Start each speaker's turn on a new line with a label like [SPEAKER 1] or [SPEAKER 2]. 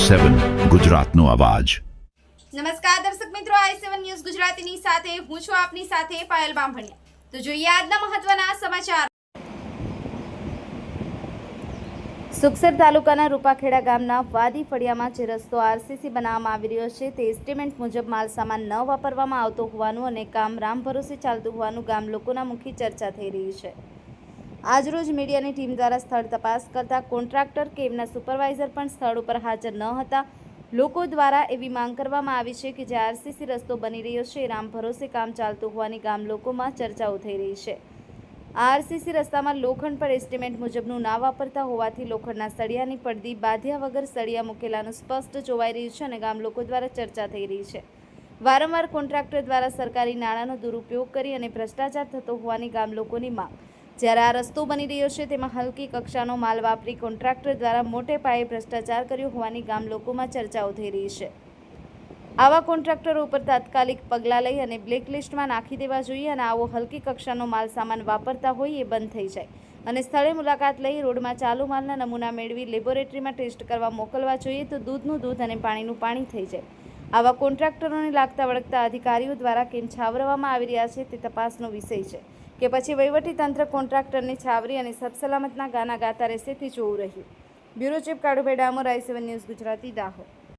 [SPEAKER 1] i7 ગુજરાતનો અવાજ।
[SPEAKER 2] નમસ્કાર દર્શક મિત્રો, i7 ન્યૂઝ ગુજરાતીની સાથે હું છું આપની સાથે પાયલ બામભણિયા। તો જોઈએ આજના મહત્વના સમાચાર। સુખસર તાલુકાના રૂપાખેડા ગામના વાદી ફળિયામાં જે રસ્તો આરસીસી બનાવવામાં આવી રહ્યો છે તે એસ્ટિમેટ મુજબ માલ સામાન ન વાપરવામાં આવતો હોવાનું અને કામ રામ ભરોસે ચાલતું હોવાનું ગામ લોકોના મુખી ચર્ચા થઈ રહી છે। આજરોજ મીડિયાની ટીમ દ્વારા સ્થળ તપાસ કરતા કોન્ટ્રાક્ટર કે એમના સુપરવાઇઝર પણ સ્થળ ઉપર હાજર ન હતા। લોકો દ્વારા એવી માંગ કરવામાં આવી છે કે જે આરસીસી રસ્તો બની રહ્યો છે એ રામ ભરોસે કામ ચાલતું હોવાની ગામ લોકોમાં ચર્ચાઓ થઈ રહી છે। આરસીસી રસ્તામાં લોખંડ પર એસ્ટિમેટ મુજબનું ના વાપરતા હોવાથી લોખંડના સળિયાની પડદી બાંધ્યા વગર સળિયા મૂકેલાનું સ્પષ્ટ જોવાઈ રહ્યું છે અને ગામ લોકો દ્વારા ચર્ચા થઈ રહી છે। વારંવાર કોન્ટ્રાક્ટર દ્વારા સરકારી નાણાંનો દુરુપયોગ કરી અને ભ્રષ્ટાચાર થતો હોવાની ગામ લોકોની માંગ। જ્યારે આ રસ્તો બની રહ્યો છે તેમાં હલકી કક્ષાનો માલ વાપરી કોન્ટ્રાક્ટર દ્વારા મોટે પાયે ભ્રષ્ટાચાર કર્યો હોવાની ગામ લોકોમાં ચર્ચાઓ થઈ રહી છે। આવા કોન્ટ્રાક્ટરો ઉપર તાત્કાલિક પગલાં લઈ અને બ્લેકલિસ્ટમાં નાખી દેવા જોઈએ અને આવો હલકી કક્ષાનો માલ સામાન વાપરતા હોય એ બંધ થઈ જાય અને સ્થળે મુલાકાત લઈ રોડમાં ચાલુ માલના નમૂના મેળવી લેબોરેટરીમાં ટેસ્ટ કરવા મોકલવા જોઈએ તો દૂધનું દૂધ અને પાણીનું પાણી થઈ જાય। આવા કોન્ટ્રાક્ટરોને લાગતા વળગતા અધિકારીઓ દ્વારા કેમ છાવરવામાં આવી રહ્યા છે તે તપાસનો વિષય છે કે પછી વહીવટીતંત્ર કોન્ટ્રાક્ટરની છાવરી અને સબસલામતના ગાના ગાતા રહેશે તે જોવું રહ્યું। Bureau chief Kalubhai Damor, i7 news Gujarati, Dahod.